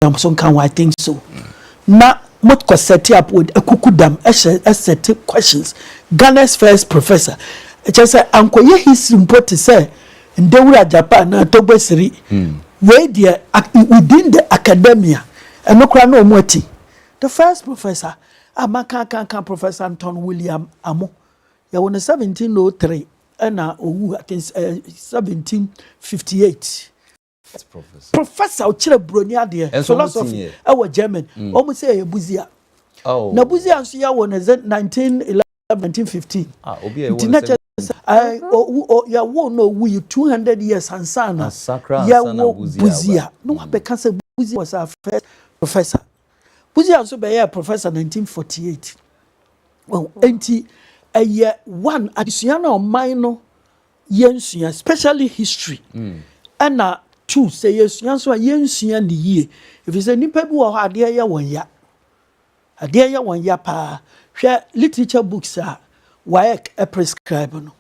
so can I think so. Now, what was set up with a kukudam, a set questions. Ghana's first professor. It just said, Uncle, he's important to say, and they were Japan, Tobesiri, where dear within the academia, and no crano moti. The first professor, Amaka Professor Anton William Amo, you won 1703, and I think 1758. Professor Ochire Bronya dear philosophy our German almost say Buzia. Oh na Buzia so ya won 1911 1915 ya won no we 200 years ansana ya wo Buzia no abeka say Buzia was our first professor. Buzia so be professor 1948 well enti a one additional on minor yensua especially history and two say yes so yensua the year if you say nipa bi wo ha de ya won ya ade ya won ya pa hwe literature books why a prescribe no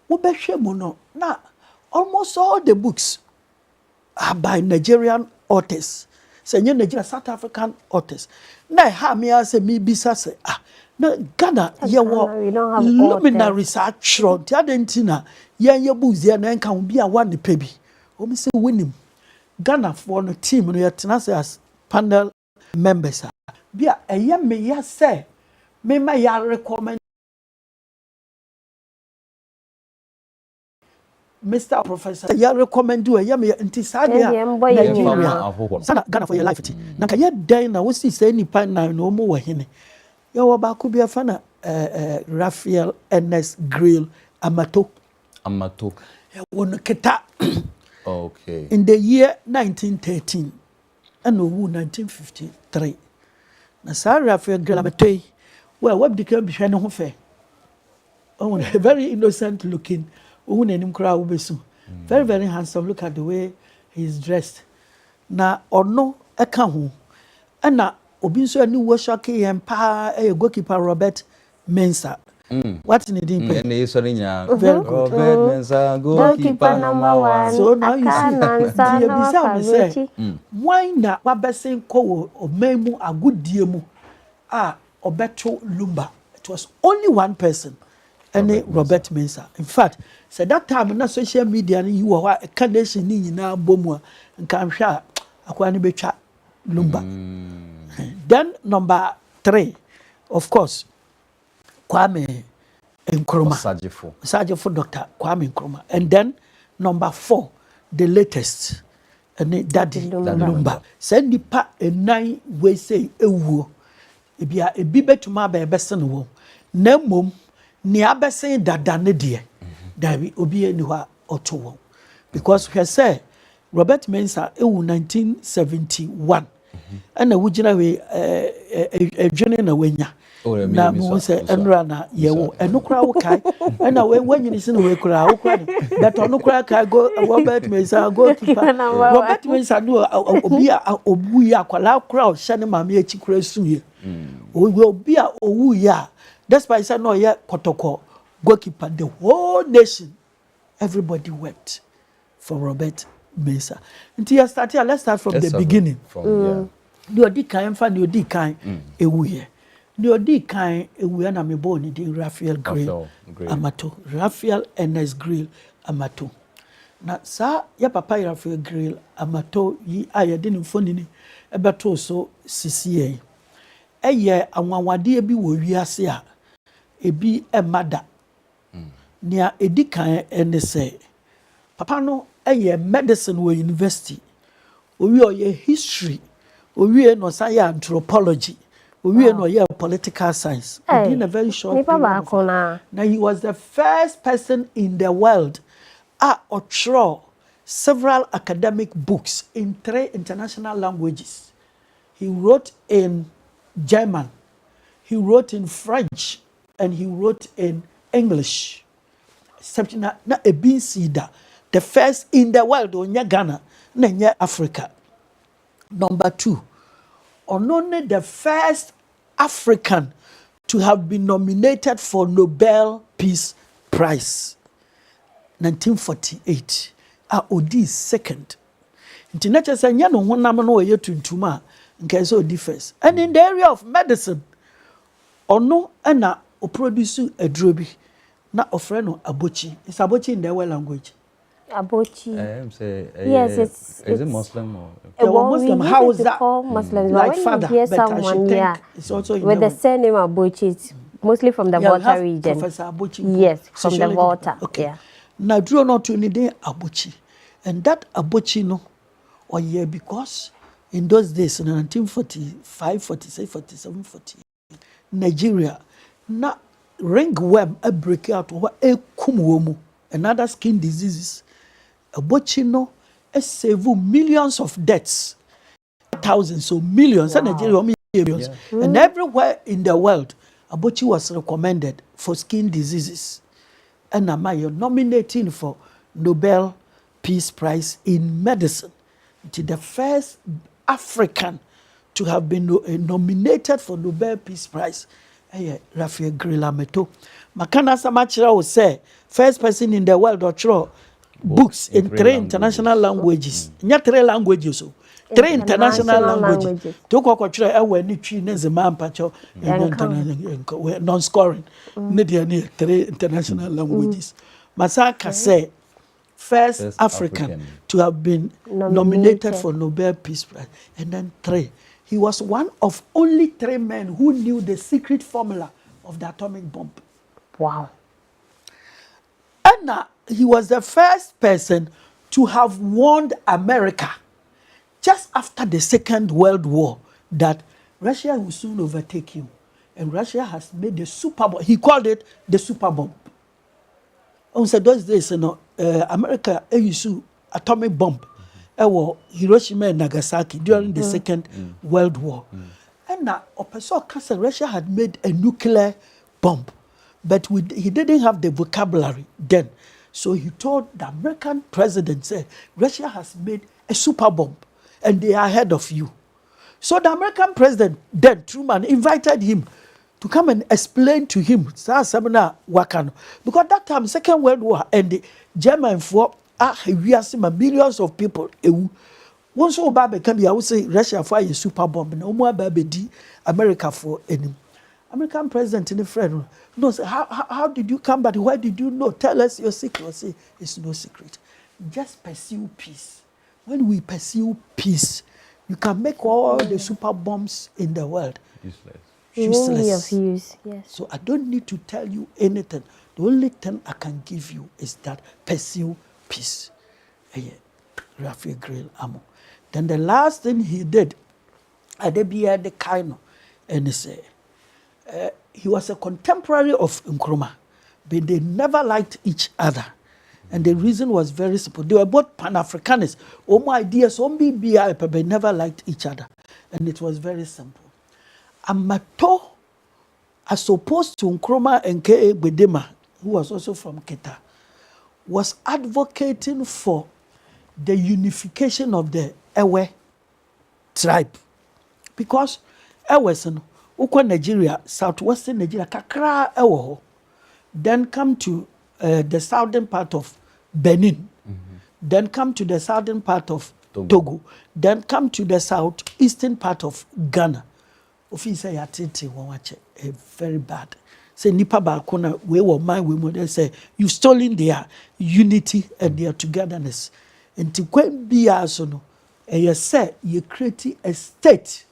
wo be hwe mo no na almost all the books are by Nigerian authors say Nigeria South African authors na ha me say me bisa say na Ghana ye wo luminaries are trod adentina ye Buzia na enka bi a one pe bi o me say winim Ghana for no team no yet as panel members bia eye me ya say me ma ya recommend Mr. Professor ya recommend you eye me nti sadia Nigeria sana Ghana for your life na ka ye dan na wo si say nipa na no mo wo hene ya wo ba ku bia fa na Raphael Ernest Grill Amato ya wo no kita. Okay. In the year 1913 and 1953. Na Sarah for Galamatay, well, what became Bishano Hofe? Oh, very innocent looking. Very, very handsome. Look at the way he's dressed. Na ono ekahu. And na obinso a new washaki and pa a goalkeeper Robert Mensah. What's in the deep? Very good. Robert Mensah, goalkeeper number 1. So now you see, why not? What best ko o memu a good diemu Obeto Lumba. It was only one person, and Robert Mensah. In fact, said that time na social media you were a condition ni na bomwa nka hwa akwani betwa Lumba. Then number 3, of course, Kwame Nkrumah. Sajifo Dr. Kwame Nkrumah. And then number 4, the latest, and Daddy Lumba. Send the pa a 9 we say ewu. Ebia ebibe tuma ba ebese no wo. Na mom ni abese dada ne de. Dabi obi eni hwa oto wo. Because we say Robert Mensah ewu 1971. And na wugina we edwene na wenya. Na mo say enra na yewo enukra wo kai na when you see no we kura wo kura that onukra kai go Robert Mensah goalkeeper Robert Mensah no obi a obu ya kwala kura o hye ne mama echi kura suye obi a owu ya despite say no ye kotoko goalkeeper the whole nation everybody wept for Robert Mensah. Until let's start from the beginning. The odi kan fa the odi kan ewu ye. The odi kan ewu na me born di Raphael Grill Amato. Raphael Ernest Grill Amato. Na sa ya papa Raphael Grill Amato yi ayede ni mfoni ni ebeto so sisiye. Eye anwanwade bi wo wiase a ebi emada. Nia edi kan ene se papa no eye medicine wo university. Owi oye history. Owi no science anthropology. We know political science. In a very short period. Now he was the first person in the world to several academic books in 3 international languages. He wrote in German, he wrote in French, and he wrote in English. The first in the world on Ghana, Nanya Africa. Number 2. Only the first African to have been nominated for Nobel Peace Prize, 1948. Odi second. Nti na chese nya no honam no ye tuntuma nke so differs. And in the area of medicine, ono na o produce aduro bi na ofre no abochi. Is abochi in the Ewe language? Abochi. Yes, it's is it Muslim or? Well, Muslim. We How use is it to that? call Muslims, Like but when father, you hear but I someone, should yeah, think it's also with the the surname Abochi, it's mostly from the Volta region. Professor Abochi. Yes, from the Volta. Okay. Yeah. Now, draw not to need Abochi, and that Abochi no, or yeah, because in those days, in 1945, 46, 47, 48, Nigeria, na ringworm a break out over a kumuomu and other skin diseases. Abochi no, a save millions of deaths, thousands, so millions, and Nigeria millions, and everywhere in the world, Abochi was recommended for skin diseases. And am I nominating for Nobel Peace Prize in Medicine? To the first African to have been nominated for Nobel Peace Prize. Rafael Aggrey. Makana Samachira will say, first person in the world to books in three international languages. Not 3 languages. So. 3 international languages. To go kwachira ewe ni twi nezema mpacho non-scoring. Need 3 international languages. Masaka say first African to have been nominated for Nobel Peace Prize, and then 3. He was one of only 3 men who knew the secret formula of the atomic bomb. Wow. And he was the first person to have warned America just after the Second World War that Russia will soon overtake you. And Russia has made the super bomb. He called it the super bomb. On those days, America used atomic bomb. Hiroshima and Nagasaki during the Second World War. And now, Russia had made a nuclear bomb. But he didn't have the vocabulary then. So he told the American president, say, Russia has made a super bomb and they are ahead of you. So the American president, then Truman, invited him to come and explain to him because that time, Second World War, and the German we are seeing millions of people. Once Obama came here, I would say Russia for a super bomb, and Omar America for any. American president in the friend knows how did you come, but why did you know? Tell us your secret. Say it's no secret. Just pursue peace. When we pursue peace, you can make all the super bombs in the world useless. Yes. So I don't need to tell you anything. The only thing I can give you is that pursue peace. Rafael Aggrey Amo. Then the last thing he did, Adebia the Kaino, and he said, he was a contemporary of Nkrumah, but they never liked each other. And the reason was very simple. They were both pan-Africanists. My ideas, BBI, but they never liked each other. And it was very simple. Amato, as opposed to Nkrumah and K.A. Bedema, who was also from Keta, was advocating for the unification of the Ewe tribe. Because Ewes, Nigeria, southwestern Nigeria, kakra Ewo, then come to the southern part of Benin, then come to the southern part of Togo, then come to the southeastern part of Ghana. Officer Yatiti Wawache, very bad. Say Nipa Bakuna, we were mine, we would say, you've stolen their unity and their togetherness. And to quite be as no, and you say you create a state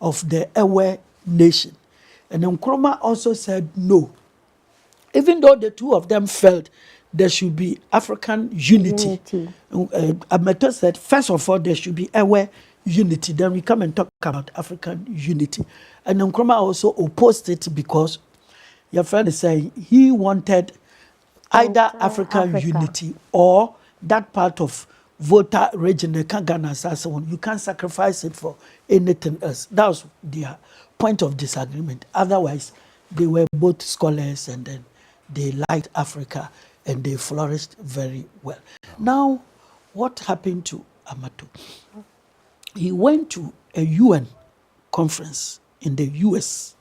of the Ewe nation. And Nkrumah also said no. Even though the two of them felt there should be African unity. Amato said, first of all, there should be Ewe unity. Then we come and talk about African unity. And Nkrumah also opposed it because your friend is saying he wanted either African unity or that part of Volta region, the Kangana, so on. You can't sacrifice it for anything else. That was their point of disagreement. Otherwise, they were both scholars and then they liked Africa and they flourished very well. Now, what happened to Amato? He went to a UN conference in the US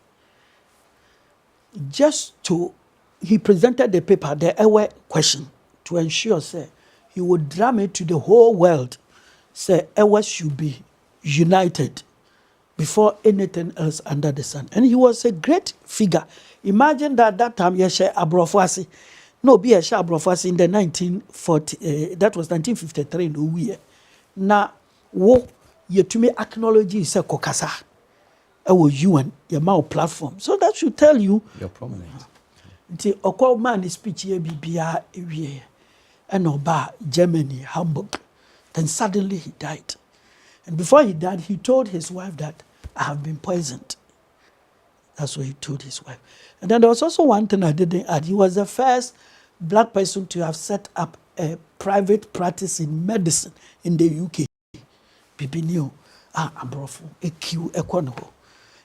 he presented the paper, the Ewe question, to ensure, say, he would drum it to the whole world, say Ewa should be united before anything else under the sun. And he was a great figure. Imagine that time Yeshe Abrofwasi. No, be Yeshe Abrofwasi in the 1940, that was 1953 no year. Na wo yetumi acknowledge say kokasa. Ewo UN your mouth platform. So that should tell you you're prominent. Nti okwa man speech here bibia ewie. And oba Germany, Hamburg. Then suddenly he died. And before he died, he told his wife that I have been poisoned. That's what he told his wife. And then there was also one thing I didn't add. He was the first black person to have set up a private practice in medicine in the UK. Bibi new abrofo EQ ekono.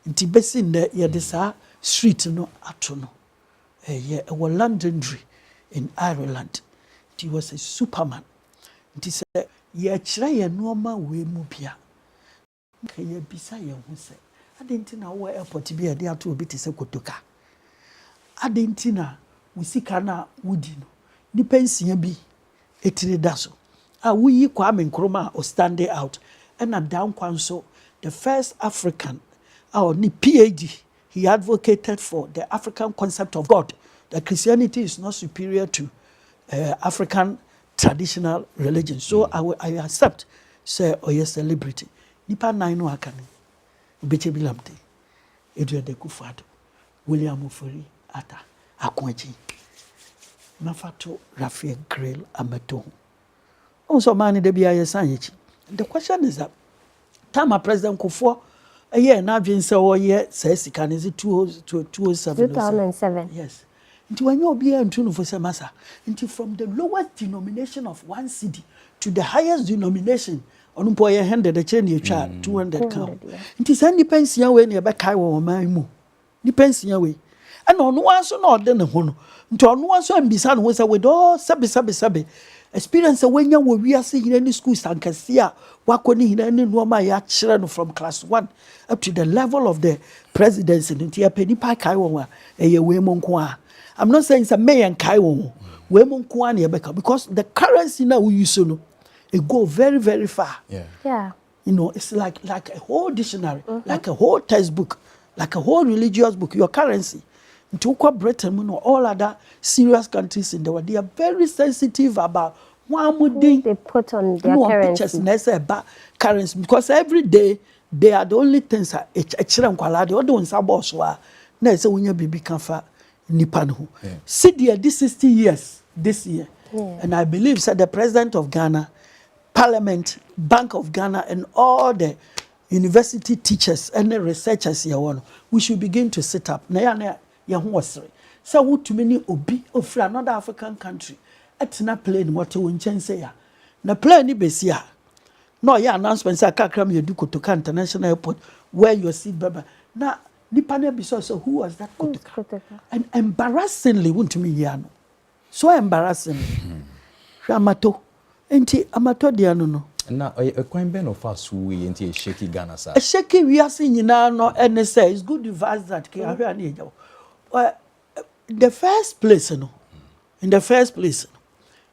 Nti besi nde yede sa street no ato no. Ye Londonderry in Ireland. He was a superman. Nti se ye kire ye noma we mu bia. Ka ye bisa ye hu se adentina wo airport bi e de ato obi te se kotoka. Adentina usika na wudi no. Ni pensia bi etire da so. Wuyi Kwame Nkrumah o standing out. And a down kwanso the first African ni PhD. He advocated for the African concept of God. That Christianity is not superior to African traditional religion. So I accept, say, yes, celebrity. Nipa naino akane. Ubeche bilamte. Edward Ekufado. William Ofori ata. Akwaji. Mafato Raphael Aggrey ameto. Also mani de biya yesanyechi. The question is that time President Kufuor a year now been so year says can is it 2007? 2007. Yes. Into when you be and for Mensah. Into from the lowest denomination of 1 cedi to the highest denomination on boy handed the chain your child 200 count. Into send depends your way near back I will my moo. Depends your way. And on one so not then a hono. Into on one so and be son was a with all sabi. Experience when you we are seeing in any schools and can see what in any normal children from class 1 up to the level of the presidency in Tia Penny Pike I'm not saying it's a may and Kaiwo because the currency now we use it go very, very far. Yeah. You know, it's like a whole dictionary, like a whole textbook, like a whole religious book, your currency. Into Britain, all other serious countries in the world, they are very sensitive about what they put on their currency because every day they are the only things that the other ones are boss wa na say when you be kanfa nipa no see there this 60 years this year and I believe said the president of Ghana, Parliament, Bank of Ghana and all the university teachers and the researchers here we should begin to set up na ya ho wasre say wo tumi ni obi of another African country etina plane what won chen say ya na plane ni besi a no ya announcement say kakram ye du Kotoka International Airport where your seat baba na nipa na bi so who was that Kotoka and embarrassingly won't me ya no so embarrassing amato enti amato dia no na kwan ben of us we enti shaky Ghana sir shaky we are seeing now no and say it's good advice that ke ahwe na eja the first place no in the first place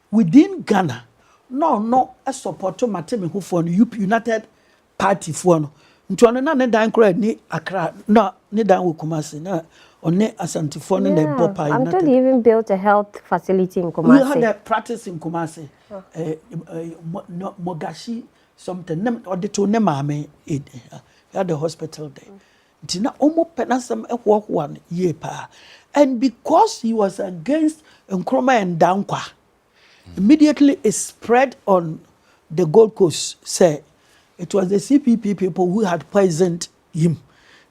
within Ghana no a support to Matemi who for United Party for no nto no na ne dan kra ni Accra no ne dan wo Kumasi na one Asante for no the Bopa United. I'm told he even built a health facility in Kumasi. We had a practice in Kumasi. Mogashi something or the two ne mame he had a hospital there. Tina omo penasam e work 1 year pa. And because he was against Nkrumah and Dankwa, immediately it spread on the Gold Coast. Say it was the CPP people who had poisoned him.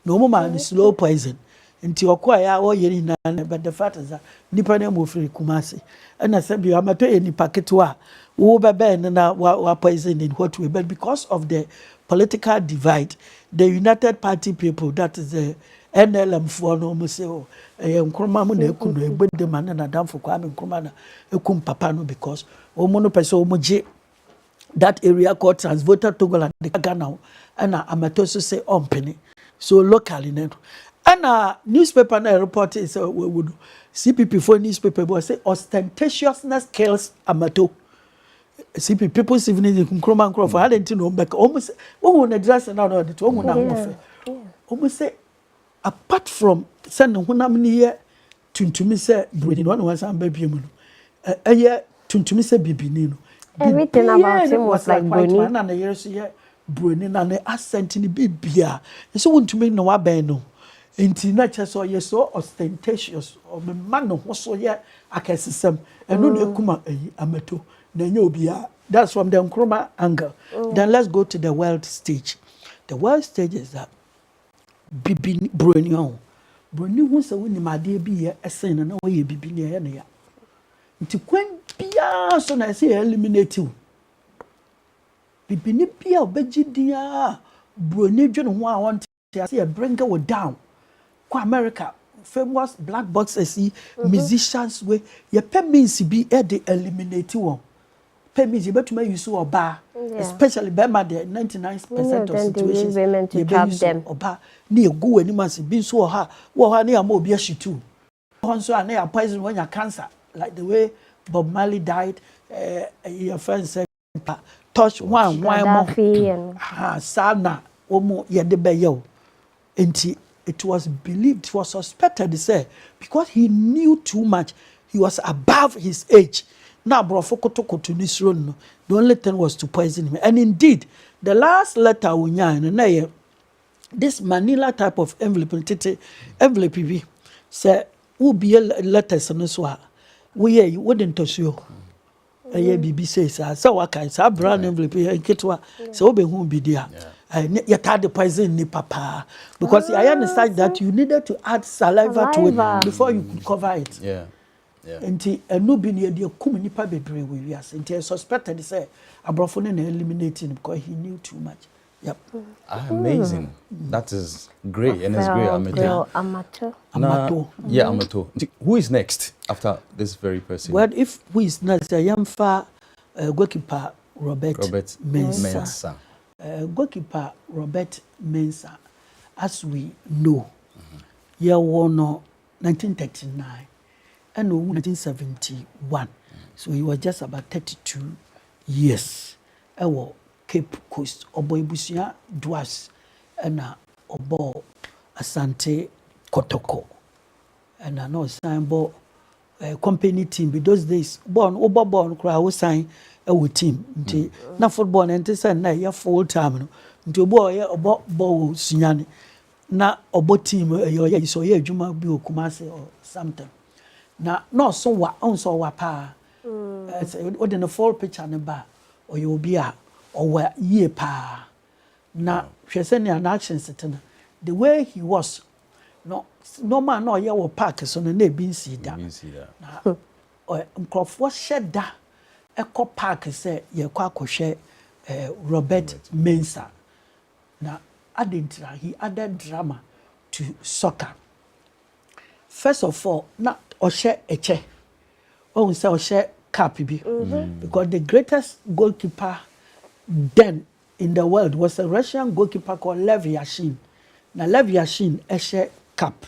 No man is slow poison. Until Okwaya or Yerina, but the fact is that Nippon will free Kumasi. And I said, you are not any packetwa, who ben and were poisoned in what way. But because of the political divide, the United Party people, that is the NLM for no museo, Nkrumah Munekuno, but the man and Adam for Kwame Nkrumah, Ekum Papano, because Omonopeso Moje, that area called Transvoter Togo and the Ghana, and Amatoso say Ompany. So locally, and a newspaper report is we would CPP for newspaper was say ostentatiousness kills amato. CP people's evening Nkrumah Nkrumah. I didn't know back almost. Oh, when the dress and all that. Oh, na almost say apart from sending when I'm near to me say breeding one was I'm baby moon. A year to me say bibi. Everything about him was like white man and a year so yeah. Brunin and the accent in the bibia. And so want to make no abeno. Inti nature so ye so ostentatious or me man no so ye akesisem. And no kuma ameto. That's from the Nkrumah angle. Then let's go to the world stage. The world stage is that bibi bruni bruni who say when my dear be a sin and away bibi near ya. Inti kwen bia so na say eliminate you. Bibini bia obegidia broni dwene ho a won te ase bring her down kwa America famous black boxers musicians we ye means be e eliminate one means you better use oba especially Bema the 99% of situations women to trap them oba na egu ani as bi so ha na am obi ashitu so na ya poison when you cancer like the way Bob Marley died your friend said touch one more sana omo yede beyo enti it was believed, it was suspected, say, because he knew too much, he was above his age. Now, Brofoko to this run, the only thing was to poison him. And indeed, the last letter we know, this Manila type of envelope, say, who be a letters and so we wouldn't touch you. BB says, so what kind of brown envelope and kitwa, so be whom be there. You had the poison ni papa because I understand that you needed to add saliva to it before you could cover it. Yeah. And no be near the nipa bebre with us. And he suspected say Abrofone and eliminating because he knew too much. Yep. Amazing. That is great. And it's great. Amateur. Yeah, amateur. Who is next after this very person? Well, if who is next, I am for goalkeeper Robert Mensah. Goalkeeper Robert Mensah, as we know, year one 1939 and 1971. So he was just about 32 years. Ewo Cape Coast, Obo Ibusia Dwas, and Obo Asante Kotoko. And I know Sambo company team, but those days, born, crowd sign a team. Na football and this and na full time. Nti boy obo sunyani na obo team yo so ye adwuma bi Kumasi or something. Na no so wa onso wa pa. O de no full picture ne ba o ye obi a o wa ye pa. Na hwese ne an action setena. The way he was no man no ye wo park so no na bi nsi da. Na nkrofo hye da Echo Park say ye kwa kohwe Robert Mensah. Na he added drama to soccer. First of all, na ohye eche. O say ohye cap bi because the greatest goalkeeper then in the world was a Russian goalkeeper called Lev Yashin. Na Lev Yashin ehye cap.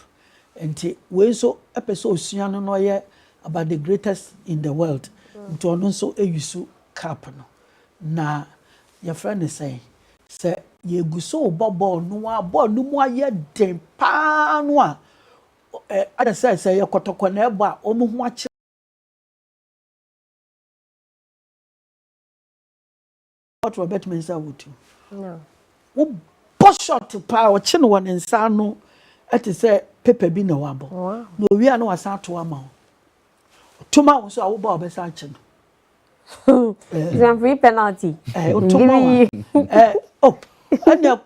Enti we so episode suano no ye about the greatest in the world. Nti ono so eyusu cap no na your friend is saying say ye guso ball no a ball no mu aye den pa no a ada say ye kotoko na ebo a omo ho ache what Robert Mensah would do no wo boss shot pa o che no won nsa no ati say paper bi na wabo no wi a no wasa to ama tuma wo so a wo ba obesa ache no it's a free penalty. And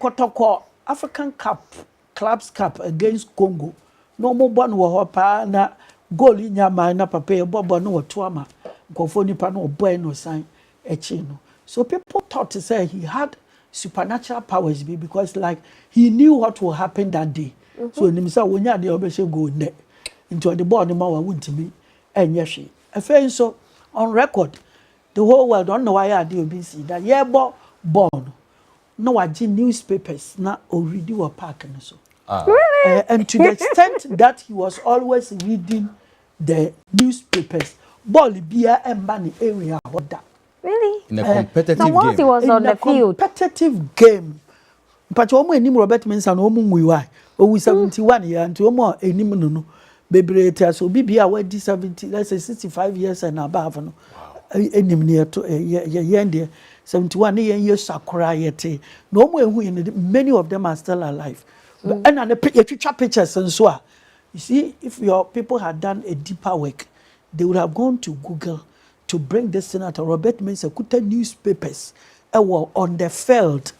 Kotoko African Cup, Clubs Cup against Congo. No more born wa pa na goal in your mind, na papa, bobo no tuama, Gofoni pano, boy no sign, echino. So people thought to say he had supernatural powers because like he knew what will happen that day. So in himself, when you had the obession go net into the ball, the mawa wouldn't me, and yeshi. A friend so on record. The whole world don't know why I do BC. That yeah, born. No, I did newspapers now already were parking so. Really? And to the extent that he was always reading the newspapers, ball beer and money area what that. Really? In a competitive so once game. he was on the field. Competitive game. But you almost enim Robert Mensah no mu why. O 71 years and almost enim no. Bebrete so bibia we di 70 let's say 65 years and above no. Enim near to ye 71 years sakura yete. No more many of them are still alive. And the pictures and so. You see, if your people had done a deeper work, they would have gone to Google to bring this senator Robert Mensah could newspapers on the field.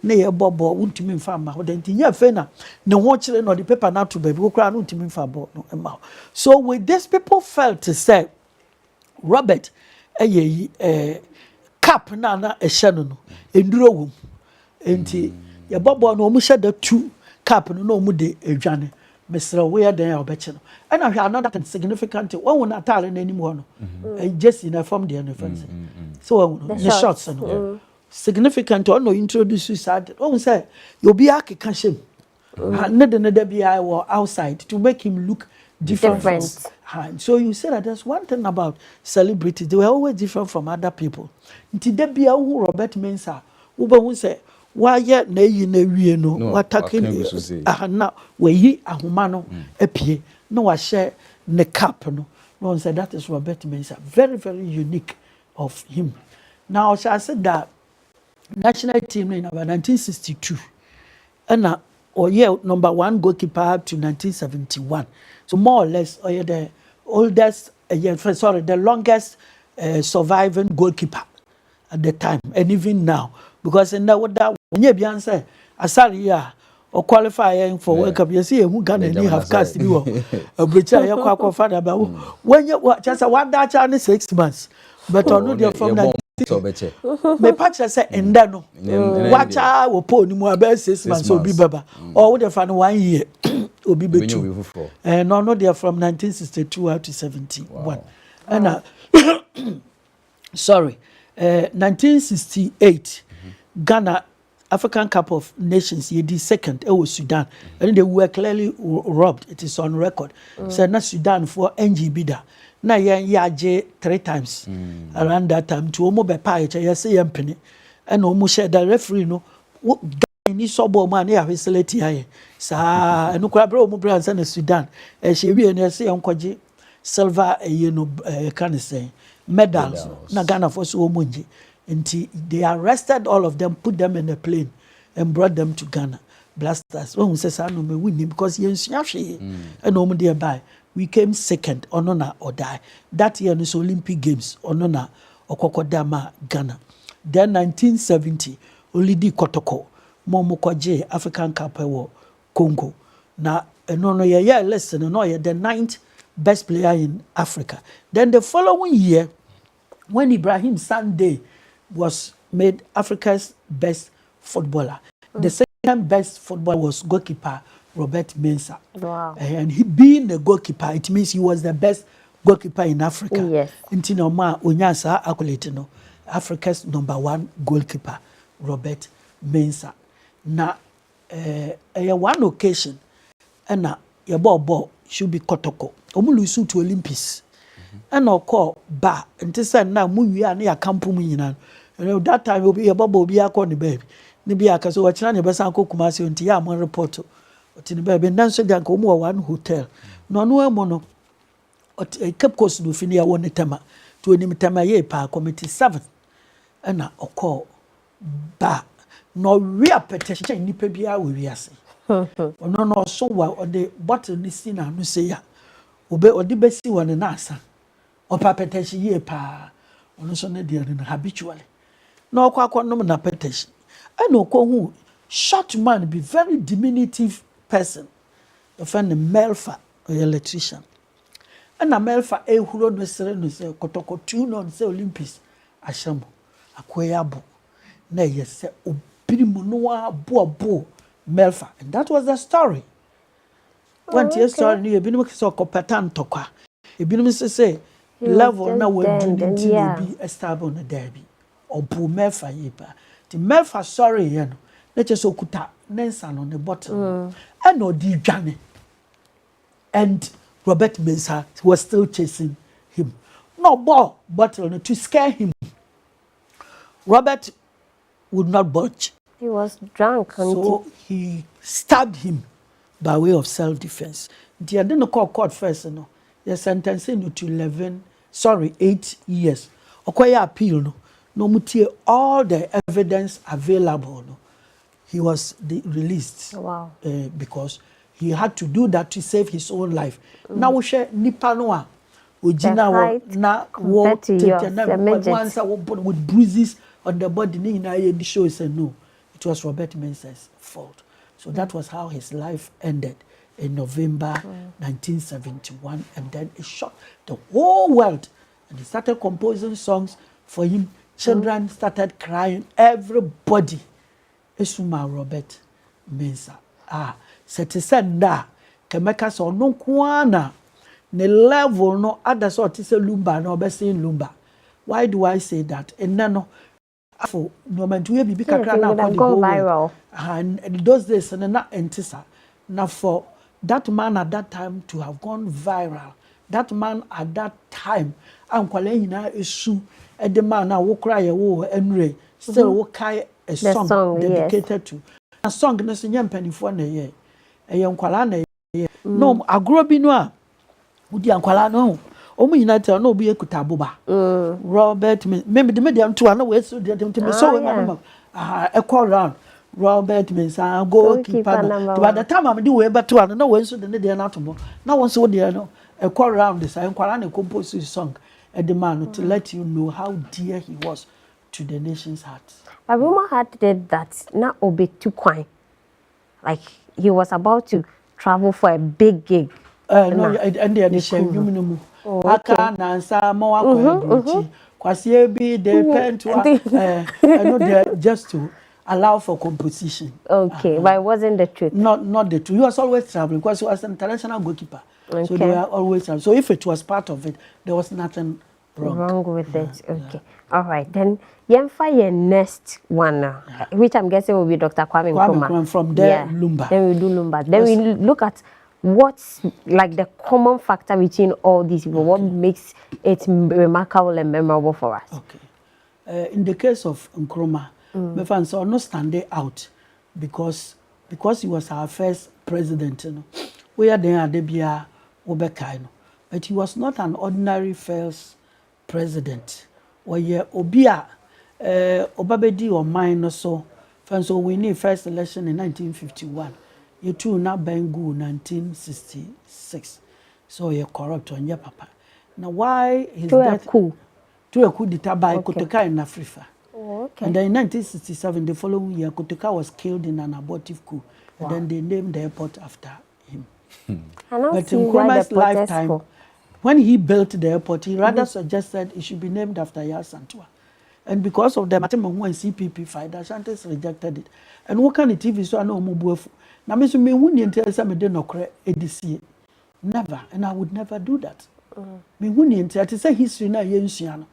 Ne bobo untimi mfa ma ho denti nya fe na ne ho kire no the paper na to baby okra no untimi mfa bo no ma. So with this people felt to say Robert cap na ehye no enduro wom enti ye bobo no mu hye da two cap no mu de adwane mesra we dan ya obeche no and I have another significant one won atale na anim ho no just in a form the difference so the shots no significant or no introduce suicide. Oh, say you'll be a kikashim. Another be outside to make him look different. So you say that there's one thing about celebrities, they were always different from other people. Until there be a Robert Mensah, who say, why yet na we no, what talking now, where ye a humano a pie, no, I share the cap. No one said that is Robert Mensah. Very, very unique of him. Now, I said that. National team in about 1962 and number 1 goalkeeper up to 1971, so more or less the oldest the longest surviving goalkeeper at the time and even now because in that when you be answer asari or qualifying for World Cup you see who Ghana need have cast you a breacher you kwa father about when you just a one that 6 months but on the from that me patch say enda no wacha wo po ni mu about 6 months obi baba or we dey fan 1 year obi betu no they are from 1962 up to 71 and sorry 1968 Ghana African Cup of Nations ye di second was Sudan and they were clearly robbed. It is on record. So na Sudan for NGB da na yaje 3 times around that time to omo be pa ye say yampene and omo share the referee no ni sobo man ya facility aye sa enu kwa bra omo bra na Sudan she wi na say enkoje silver can say medals na Ghana for so omo nje until they arrested all of them, put them in a plane and brought them to Ghana. Blasters. When we say no me win because and thereby we came second onona or die. That year is Olympic Games onona okokodama Ghana. Then 1970 Olidi Kotoko Momokwaje African Cup Congo. Now no listen no the 9th best player in Africa. Then the following year when Ibrahim Sunday was made Africa's best footballer. The second best footballer was goalkeeper Robert Mensah. Wow. And he being a goalkeeper, it means he was the best goalkeeper in Africa. Yes. Intinoma Onyasa Akuletino, Africa's #1 goalkeeper, Robert Mensah. Na one occasion, and your ball should be Kotoko. Omulusu to Olympics. And I'll call ba and say now movie and ya campu munyina. That time will be a bubble be a corny baby. Nibiaka so watch any besanko kumasi until ya mon report. But in the baby and so dan come one hotel. No mono a kept course no finia one tema to any tamaye pa committee 7. And I call ba no real petition nipa bia we ase. No so on the bottle ni sina no say ya. Obe odi besi one na asa. Opa petition ye pa ono so na dia no habitually. No kwa no na petition. I know who short man be very diminutive person. The friend Mensah or electrician. And a Mensah huro no sere no se kotokotu no se Olympics ashamo akoyabo na yese obirimu no abo Mensah. And that was the story. When the story ni ebinum so kopatan tokwa. Ebinum say level na we do be established on the derby. Obu Mensah yipa. The Mensah sorry you know. Let us okuta Mensah on the bottom. And no di dwane. And Robert Mensah was still chasing him. No ball bottle to scare him. Robert would not budge. He was drunk. So he stabbed him by way of self-defense. The didn't call court first, no. They sentenced him to 8 years. Okoye appeal, no. No mutie all the evidence available, no. He was released. Wow. Because he had to do that to save his own life. Now we share nipa no a ojina na wo with bruises on the body. The show said no. It was Robert Mensah's fault. So that was how his life ended in November 1971, and then it shocked the whole world. And he started composing songs for him. Children started crying. Everybody. Esuma Robert Mensah. Setisenda kemeka so no kwana ne level no other sort is a lumba no be saying lumba. Why do I say that? And no afo no man to be kakra na go viral. And those days and na entisa. Now for that man at that time to have gone viral, that man at that time ankwale nyina esu e de man na wo kra ye wo enre still wo kai a song dedicated to a song no se nyampanifo na ye nkwala na ye no Aggrey bi no a wodi ankwala no omu nyina tell no obi ekuta aboba Robert me de medium to na we so de me so we ma e call round Robert Mensah goalkeeper. By the time I'm doing better one, no one so the day na tomo. Now one so there no a call round this and Kwala compose his song at the man to let you know how dear he was to the nation's heart. But rumor had it that na obe too quine. Like he was about to travel for a big gig. No, and they share you Aka na nsa mo akwa kwase bi they pen to no just to allow for composition. Okay, but it wasn't the truth. Not the truth. He was always traveling because he was an international goalkeeper. Okay. So they were always traveling. So if it was part of it, there was nothing wrong with it. Okay. All right. Then your next one, which I'm guessing will be Dr. Kwame Nkrumah. From there, Lumba. Then we do Lumba. Then we look at what's like the common factor between all these people. What makes it remarkable and memorable for us? Okay. In the case of Nkrumah, my fans are not standing out because he was our first president. You know, we are there Debia Obekaino, but he was not an ordinary first president. Or Obia Obabedi or mine so. Fans so we need first election in 1951. You two now Bengu 1966. So you're corrupt on your papa. Now why his death? To a coup d'etat by Koteka in Africa. Okay. And then in 1967, the following year, Koteka was killed in an abortive coup. Wow. And then they named the airport after him. But in Nkrumah's lifetime, when he built the airport, he rather suggested it should be named after Yasantua. And because of the Matimahu and CPP fight, the Ashantis rejected it. And what kind of TV so I know Mubuefu? Now, Mr. Me wouldn't tell some of them ADC. Never. And I would never do that. Me wouldn't tell to say history na yensiano.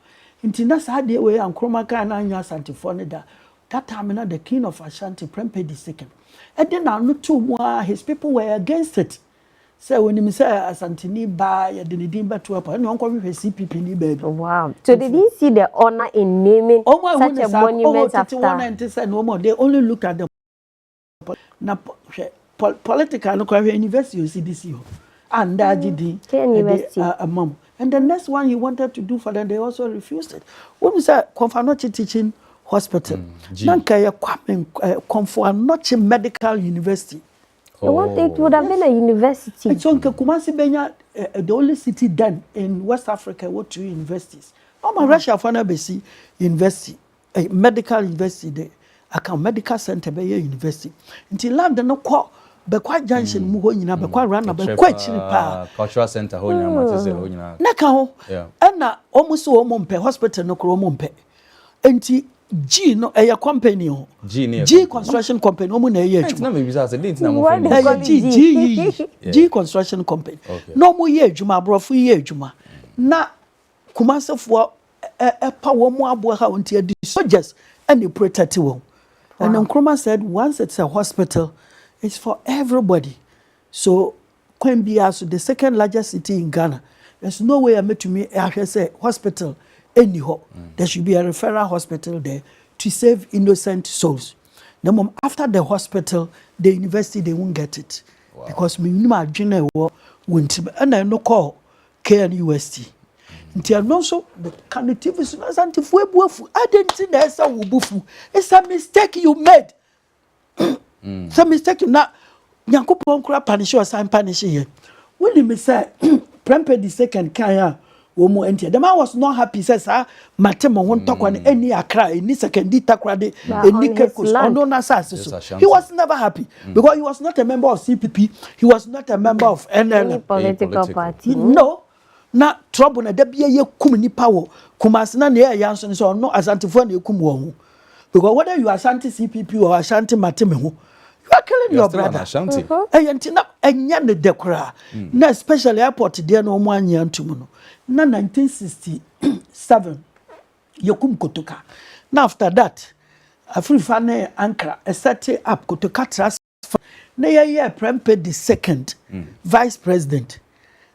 Intina Sadi way and Kromaka and Anya Santifonida. That time, the king of Ashanti, Prempe II. And then I know two more, his people were against it. So when you say Asantini by the Nidimba to a and uncle with CPP baby. Wow. So they didn't see the honor in naming such a monument after. No more. They only look at the political university, CDC. And and the next one he wanted to do for them, they also refused it. When we say Konfanochi Teaching Hospital, Nankaya Konfanochi Medical University. It would have been a university. It's on Kumasi Benya, the only city then in West Africa with 2 universities. Russia for Besi University, a medical university there. A medical center by university. Until London no quite Bekwa Junction mu ho nyina bekwa rana bekwa chiri pa cultural center ho nyina matese ho nyina naka ho na omuso omompe hospital no kro omompe enti G no eya company ho G construction company omu na eya adwuma na me bisa say didn't na mo friend G construction company no mu ye adwuma abrofo ye adwuma na kumasefo pa wo mu abo ha onti adi soldiers and the protect wo. And Nkrumah said once it's a hospital, it's for everybody. So, Kwembiasu, the second largest city in Ghana, there's no way I met to me, I say, hospital, anyhow. There should be a referral hospital there. to save innocent souls. The mom after the hospital, the university they won't get it. Wow. Because minimum adwene won't and I no call KNUST. And also the cognitive is not anti-fuebufu. I didn't think there's a wubufu. It's a mistake you made. It's a mistake you not. Nyankopon kura punish or sign punish here. When me say Prempe the second kaya womo enti. The man was not happy. Says matemo won't talk on any Accra any second takra de any kekos or no nasas. He was never happy because he was not a member of CPP. He was not a member of NL political party. No. Na trouble na debia ye kum nipa wo kumase na ne ya nso so no asantifo na ekum wo ho because whether you are Ashanti CPP or Ashanti Mateme ho you are killing your brother Ashanti na enya ne dekora na especially airport there no mo anya ntum no na 1967 yekum Kotoka na after that Afrifa na Ankara set up Kotoka trust na ye Prempe the second vice president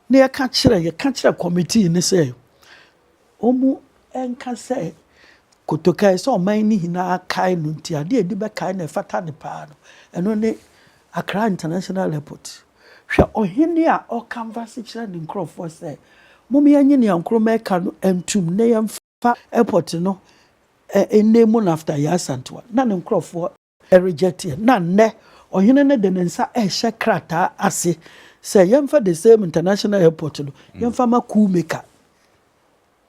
na ya kachira committee ni say omu enka say Kotoka so man ni hina kai no nti ade edi be kai na fata ne pa no eno ne Accra International Airport hwe ohini a o conversation in Crawford say mummy anyi ne ankro meka no entum na yemfa airport no enemu after ya santoa na ne Crawford reject na ne ohini ne de nsa hye krata ase say yemfa the same international airport no yemfa maku maker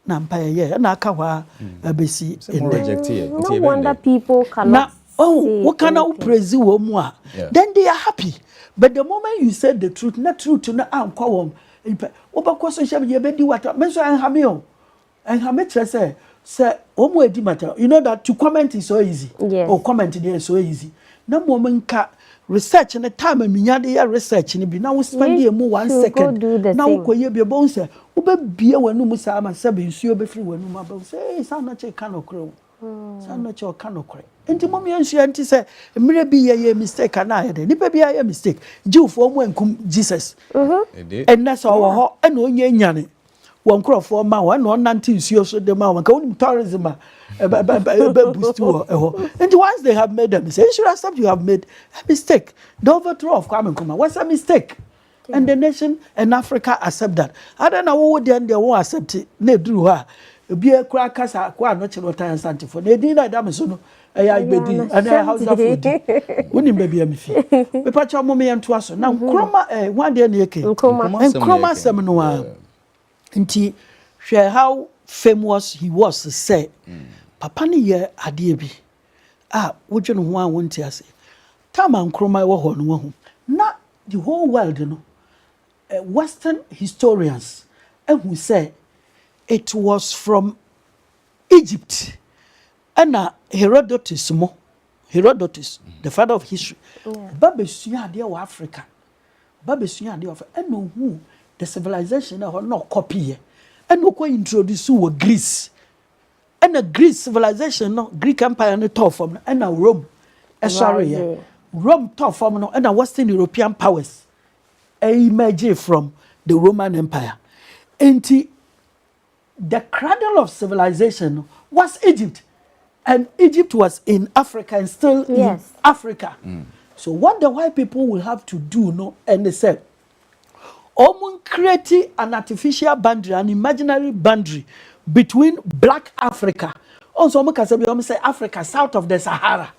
na mpaye ye na aka wa abesi no wonder people cannot what can I praise you more then they are happy but the moment you said the truth not truth na anko wom obakọ social media be di water menso anhameo anhame say omo edi matter you know that to comment is so easy or comment there is so easy na moment ka research in the time minya de research ni bi na wo spend here mo 1 second na wo koye bi bo nse wo be bie wanu mu sa ma se be nsuo be free wanu ma ba say sa na che kanokro sa na che kanokro enti mo me nsuo enti say mire bi ye mistake na ye de ni be bi ye mistake jiwfo mo enkum Jesus and na so wo ho e na onye nyane won krofo ma wo na onante nsuo so de ma wo ka unim tourism boost and once they have made a mistake, you should accept you have made a mistake. The overthrow of Kwame Nkrumah was a mistake. And the nation and Africa accept that. I don't know what they won't accept it. They do her. Be a crackers are quite not what I am for. They did that Damasono. I be and I house of food. Wouldn't baby a fee. We patch our mommy and to us. Now, Nkrumah, one day near King. Nkrumah Seminole. And share how famous he was to say. Papa ni ye adie bi wodwe no ho a wonti ase tama Nkrumah wo ho no ho na the whole world no western historians who say it was from Egypt and Herodotus the father of history babesua ade of Africa babesua ade of no who the civilization no copy and no ko introduce wo Greece. And the Greek civilization, no Greek Empire, no top form, and now Rome, sorry, Rome top form, no, and the Western European powers, emerged from the Roman Empire. And the cradle of civilization was Egypt, and Egypt was in Africa and still in Africa. So what the white people will have to do, no, and they said, create an artificial boundary, an imaginary boundary between Black Africa, also we say Africa south of the Sahara.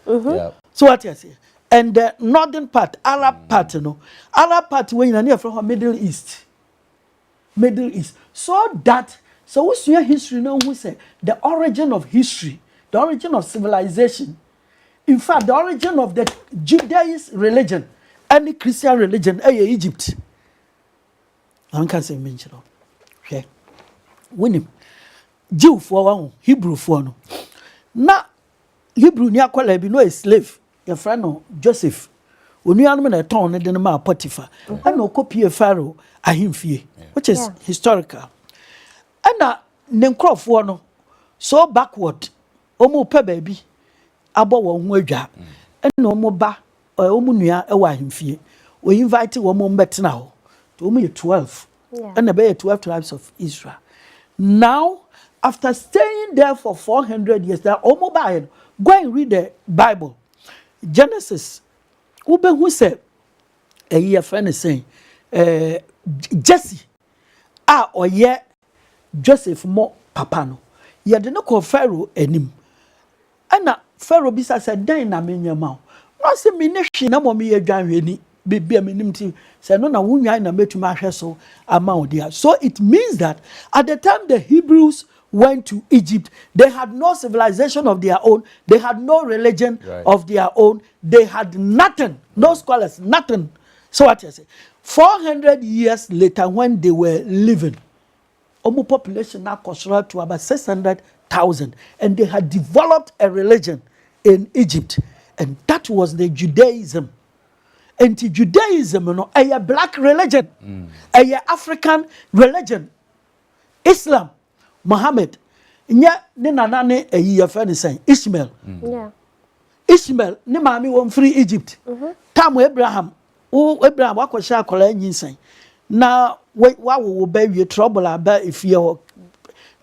So what you say? And the northern part, Arab part, Arab part when you're near from Middle East. So what's your history? No, who say the origin of history, the origin of civilization. In fact, the origin of the Judaism religion and the Christian religion, Egypt. I can't say mention. Okay, winning. Jew for one, Hebrew for no. Na Hebrew ni akwala bi no a slave. Your friend no Joseph. Onu anu na ton ne de ma Potiphar. And no copy Pharaoh ahimfie, which is historical. And na ne nkrofo no so backward. Omo pe baby abo wo ho adwa. And no omo ba omo nua e wa ahimfie. We invite wo mo mbetena ho. To omo 12. And be 12 tribes of Israel. Now after staying there for 400 years, they are almost Go and read the Bible. Genesis. Ube who said, a year friend is saying, Jesse, or ye Joseph mo papano. Ye did not call Pharaoh enim. And Pharaoh bisa said, Dine na menya mouth. No se me neshi na mo me ye dwan weni. Baby, I mean, say no, na wunya na metu ma so amount there. So it means that at the time the Hebrews went to Egypt, they had no civilization of their own, they had no religion of their own, they had nothing, no scholars, nothing. So what you say? 400 years later, when they were living, Omo population now considered to about 600,000, and they had developed a religion in Egypt, and that was the Judaism. And Judaism, you know, a black religion, a African religion, Islam, Muhammad. Nya ni nanane a year friend saying Ishmael. Yeah. Ishmael, ni mami won free Egypt. Tamu Abraham, Abraham wako sha kola nyin na wa wo be trouble about if you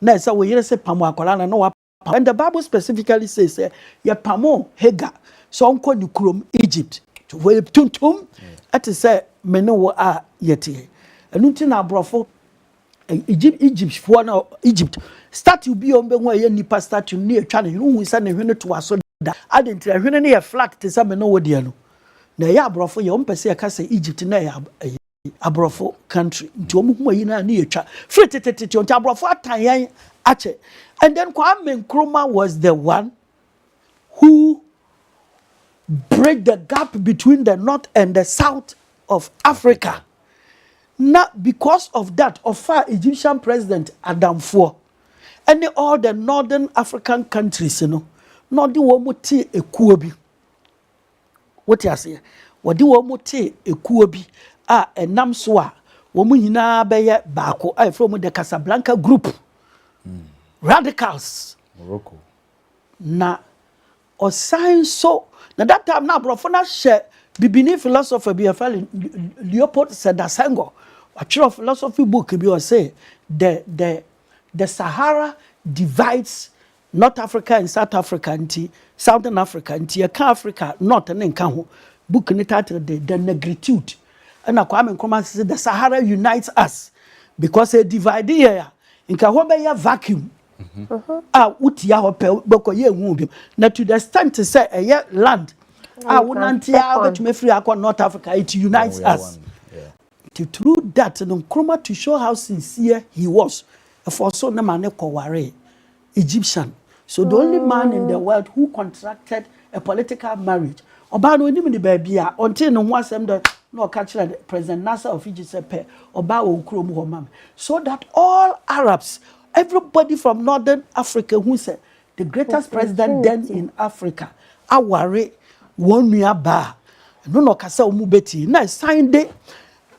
na say we say pamu akola na no wa. And the Bible specifically says ye pamo Hagar so onko ni kurom Egypt. To where tuntum at say meno wo a yete enu ti na brofo Egypt for na Egypt statue bi on be ho ye nipa statue ne atwa ne hu sa ne hwene to aso da adenti hwene ne ye flat te say meno wo de no na ye abrofo ye ompese ye ka say Egypt na ye abrofo country nti omu hu yi na ne atwa free tete nti abrofo atan ache. And then Kwame Nkrumah was the one who break the gap between the north and the south of Africa. Now, because of that, of our Egyptian president Adam IV, and all the northern African countries, you know, not the one muti ekuobi. What you say? What the one muti ekuobi? And namswa. Womu hina beye bako. I from the Casablanca group. Radicals. Morocco. Na or science so. Now that time now, bro, for na share bibini philosopher be a fellow Leopold Sedar Senghor. A true philosophy book be or say the Sahara divides North Africa and South Africa and Southern Africa and Africa North and Enkaho. Book in the title the negritude. And Kwame Nkrumah says the Sahara unites us because they divide here. In Kahobe vacuum. Utia hope boko ye hu na to the extent to say a land wonantia bet me free akwa North Africa it unites us. Through that Nkrumah to show how sincere he was for so na man koware Egyptian. So the only man in the world who contracted a political marriage oba no nim ni ba bia until no ho asem that no catch President Nasser of Egypt say pe oba wo nkrom ho mam so that all Arabs, everybody from Northern Africa who said the greatest president then in Africa, aware one near bar. No kasa umubeti. Na sign day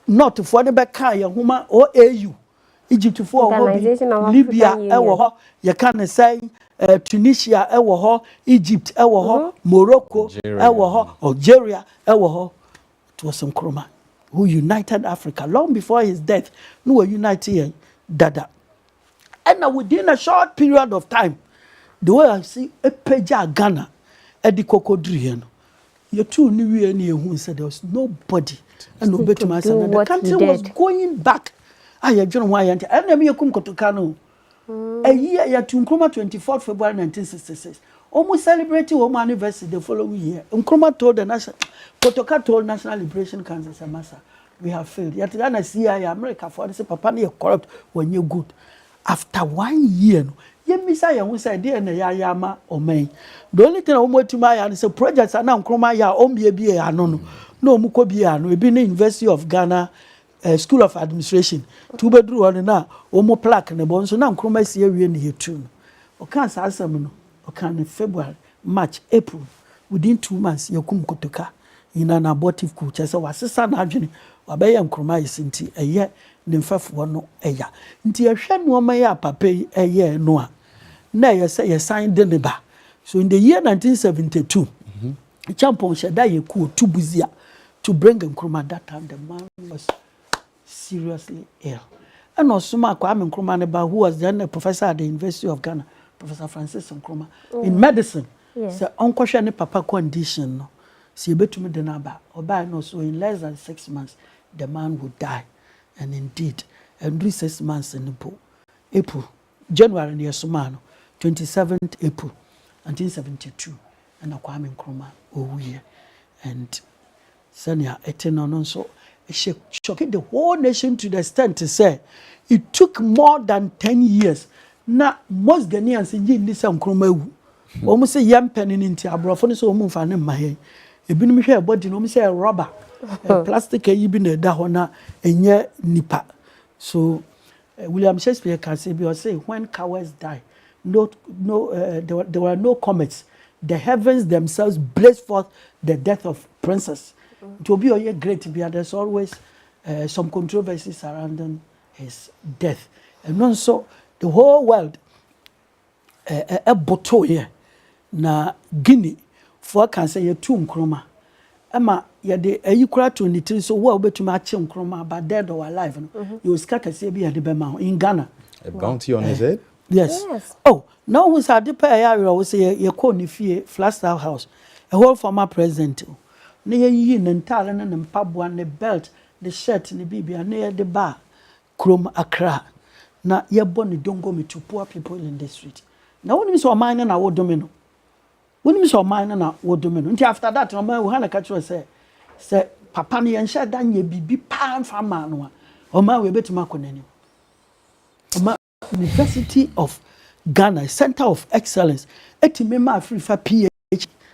not for the back huma or AU. Egypt for Libya, you can say Tunisia, Egypt, Morocco, Algeria, it was some Nkrumah who united Africa long before his death. No were united Dada. And within a short period of time, the way I see a page Ghana at the Cocodrian, you two knew any who said there was nobody and no better myself. The country was going back. I had John Wyatt and then you come to Kano. A year to Nkrumah 24th February 1966. Almost celebrating home anniversary the following year. Nkrumah told the National Kotoka told National Liberation Council, Mensah, we have failed. Yet Ghana CIA America for this papa you corrupt when you're good. After 1 year, you miss I who said, dear Yama or May. The only thing I want to buy is a project and now Nkrumah ya OMBA no Mukobia, we've been in the University of Ghana School of Administration. 2 bedroom on now, Omo plaque and a bone. So now Nkrumah is here in the tune. Or can't answer no. Or can in February, March, April, within 2 months, you come Kotoka in an abortive culture. So was a son Arjuni, or by Nkrumah is in a year. Nimfa no eya nti ehwe no ma ya papa eye no a na ye say ye sign de ne ba. So in the year 1972 champion sheda ye ku tubuzia to bring Nkrumah. That time the man was seriously ill and Osuma Kwame Nkrumah ne ba who was then a professor at the University of Ghana, Professor Francis Nkrumah in medicine. So uncle shani papa condition no. See betumi de naba. Oba no so in less than 6 months the man would die. And indeed, and 6 months in April, January near Sumano, 27th April, 1972, and a Kwame Nkrumah year. And Sanya Etenon so shocked the whole nation to the extent to say it took more than 10 years. Na most Ghanaians in this Nkrumah almost say young penny into a brofon so move and my hair. A bin here body no say rubber, plastic even a dahona and ye nipa. So William Shakespeare can say when cowards die, there were no comets. The heavens themselves blazed forth the death of princes. It will be a great to be. There's always some controversy surrounding his death, and also the whole world a boto here na Guinea for can say two Nkrumah. Emma yade ayikura 23 so wo obetuma ache Nkrumah but dead or alive no you scatter say be yade bema in Ghana a bounty on his head. Yes. Oh, now we said the pair we say you call ni fie Flagstaff House. A whole former president. Ne yi nentale ne mpaboa ne belt, the shirt ne bibia ne the bar. Chrome Accra. Na ye born don't me to poor people in the street. Now when we saw mine na wo domino. When we saw mine na wo domino. Until after that no man we hana catch say papa ne yen share dan ye bibi pan fama no. O man we betima konani. University of Ghana, Center of Excellence. Etimema free for PhD.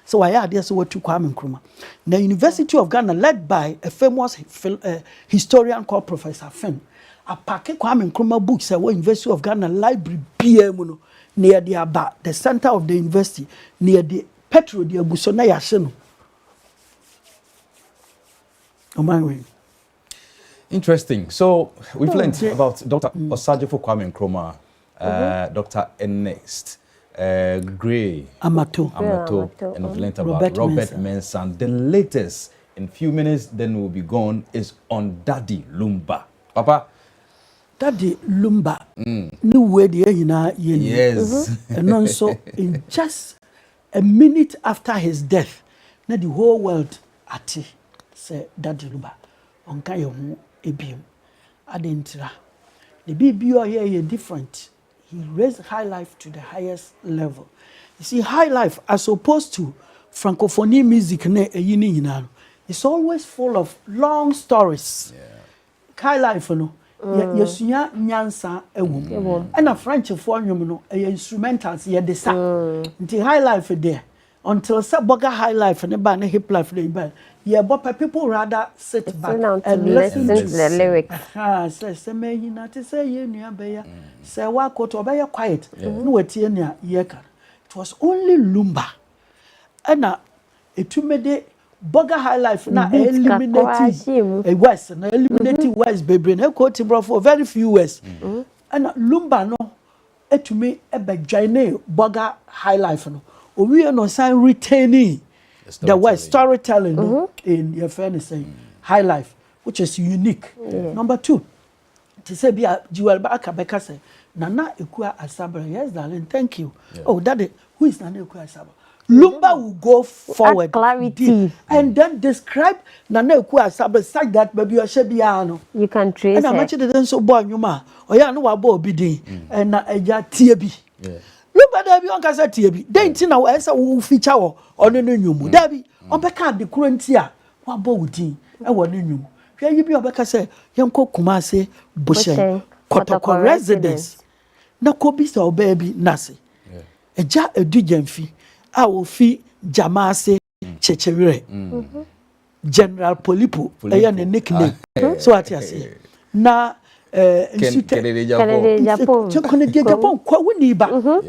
So I had this what to Kwame Nkrumah. The University of Ghana, led by a famous historian called Professor Finn. A packet Kwame Nkrumah books at University of Ghana Library BM near the center of the university, near the Petro de Busona Yasheno. Interesting. So we've learned about Dr. Osagyefo Kwame Nkrumah, Dr. Ernest Aggrey, Amato, and we've learned about Robert Mensah. The latest, in a few minutes, then we'll be gone, is on Daddy Lumba. Papa? Daddy Lumba. New word here, yes. And also, in just a minute after his death, now the whole world at say Daddy Lumba. On Kayo Ebim. Adentra. The BBO here is different. He raised high life to the highest level. You see, high life, as opposed to Francophonie music, it's always full of long stories. Yeah. High life, you know, Yesunya Nyansa Ewu. And a French form, you know, instrumentals, yeah, the sound. Until high life there. Until Saboga high life and a hip life, yeah, but people rather sit back and listen to the lyrics. Say, may you not say, you near say, what coat or be quiet. No, it's near Yeka. It was only Lumba. And it to me the Boga high life now eliminating a West and eliminating West, baby, and a coat for very few West. And Lumba no, it to me a big giant Boga high life. No, we are not sign retaining. The way storytelling in your fairness saying high life, which is unique. Number two, to say be a jewel back a say Nana Ikua Asabra. Yes, darling, thank you. Oh, daddy, who is Nana Ikua Asabra? Lumba will go forward clarity and then describe Nana Ikua Asabra such that baby or Shebiano. You can trace and I'm actually then so born you ma or ya no abo bidi and a TB. Lumba Debbie on Casa TB. Then Tina was a feature or no new Debbie on Becca the Curentia. What boating? I want new. Here you be a Becca say, Yanko Kumase, Bushe, Kotoko residence. No Kobis or baby Nasi. A jar a digen fee. I will fee Jamase Chechere. General Polipo, a nickname. So what I say. Now, Kennedy Japan.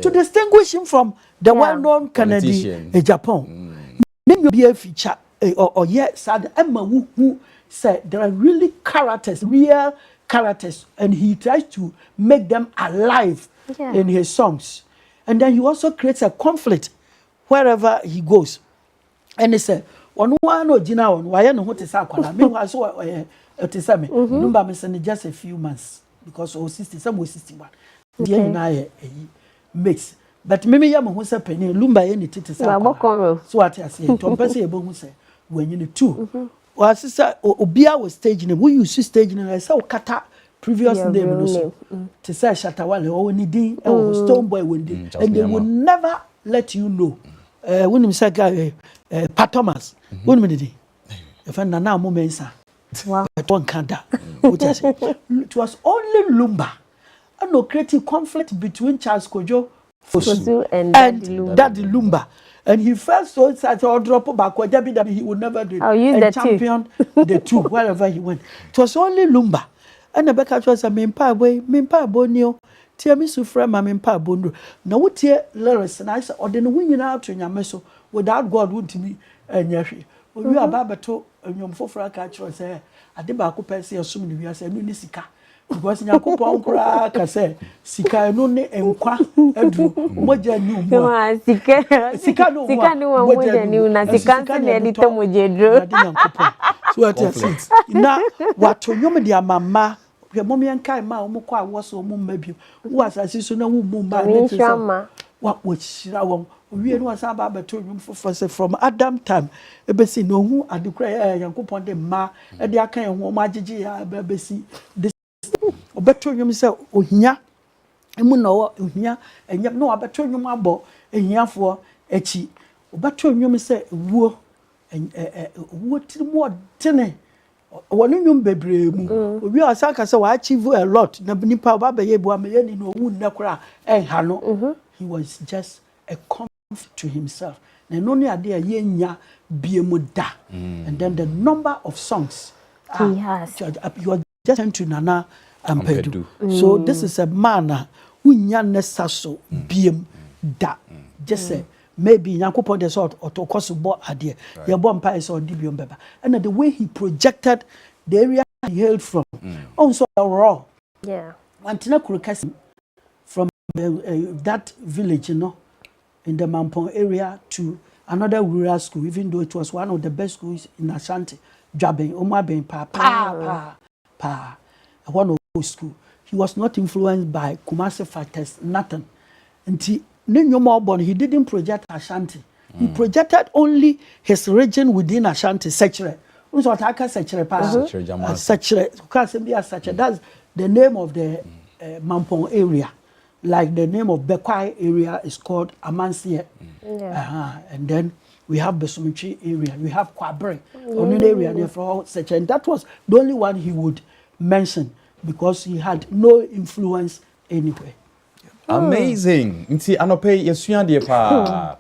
To distinguish him from the well-known Kennedy Japan. Then you be a feature or yet sad Emma who said there are really characters, real characters, and he tries to make them alive in his songs. And then he also creates a conflict wherever he goes. And he said, "One no Gina on why no what is aqua? Meanwhile, so Lumba missing just a few months because 60, some 61. The mix. but me ya mo say penny lumba ye ni tete sa so what I say to person e bo hu say when you two or sister obia was stage name we use stage name I say kata previous name no so to say Shatawale or ni din Stone Boy when and they will never let you know when him say Pat Thomas when me di if na na mo Mensah wow one kanda it was only Lumba and no creating conflict between Charles Kojo Fosu and Daddy Lumba. And he felt so excited to drop back what he would never do. And champion the two wherever he went. It was only Lumba. And the back was a mempa way, mempa bonio, tear me sufra, my mempa bondo. Now what here lyrics and I said, or then winning out in your meso without God would to me and Yashi. We are Babato and your for catch was there. I did back up and say, assuming we are saying, Nisika. Because Yakupon crack, I say, Sika no ne enkwa, Edru, Moja new more. Sika no Moja new, Nasika Nelito Mojedro. So what I say, now what to you, dear mamma, your mommy and Kai Ma, Mokwa was so maybe, was as you so no mumma, what would she know? We was about to room for from Adam time. Ebesi no who I declare Yakupon de Ma, and the Akan Womajiji, Bebesi. Obeto nyum se ohia emu na ohia enyam no abeto nyum abo ehiafo echi obeto nyum se wuo wuo tirimo tene wonu nyum bebre mu obi asaka se wa achieve a lot na nipa ba be ye bu ameye ni no wu nnekora enha no he was just a comfort to himself na no ne ade ye nya biemu da and then the number of songs he has you are just into Nana Ampedu. So this is a man who nyanesaso biem da. Just say maybe Yankopon the sort or to cause bo idea. Your bomb is on Dibium Beba. And the way he projected the area he hailed from. Also raw. Yeah. Antina Kurukasi from that village, you know, in the Mampong area to another rural school, even though it was one of the best schools in Ashanti. Jabbing, Omabing, pa. One of those school. He was not influenced by Kumasi factors, nothing. Until Born, he didn't project Ashanti. He projected only his region within Ashanti, Sechere. Sechere. That's the name of the Mampong area. Like the name of Bekwai area is called Amansie. And then we have Besumichi area, we have Kwabre, only area there for such, and that was the only one he would mention because he had no influence anywhere. Amazing. Nti anope yesua de pa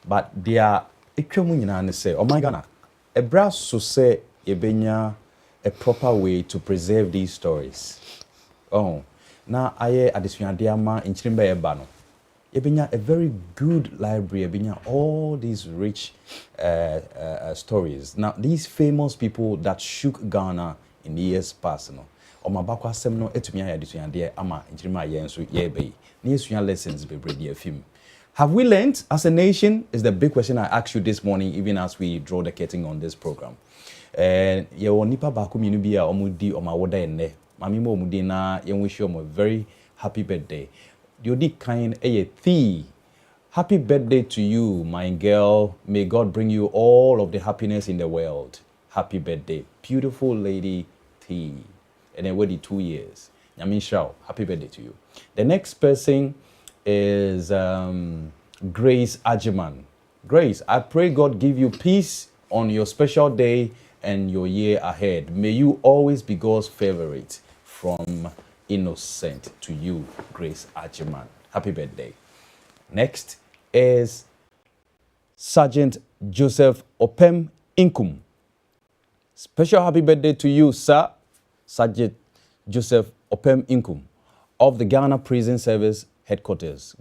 but dia etwemu nyina ne say oh my God, ebra so say yebenya a proper way to preserve these stories. Oh, na aye adesua de ama nchirimba eba no. Yebenya a very good library, yebenya all these rich stories. Now, these famous people that shook Ghana in the years past, no. Omabakwa semno etumia ya disu yande ama njirima yensu yebe. Ni lessons be bredi film. Have we learned as a nation? Is the big question I asked you this morning, even as we draw the curtain on this program. Ye nipa baku minu bi a omudi omawoda enne. Mami mo omudi na yen wish you a very happy birthday. Yodi kind thee. Happy birthday to you, my girl. May God bring you all of the happiness in the world. Happy birthday, beautiful lady T. And then wait 2 years. Yamin Shao, happy birthday to you. The next person is Grace Ajiman. Grace, I pray God give you peace on your special day and your year ahead. May you always be God's favorite. From Innocent to you, Grace Ajiman. Happy birthday. Next is Sergeant Joseph Opem Inkum. Special happy birthday to you, sir. Sergeant Joseph Opem Inkum of the Ghana Prison Service Headquarters.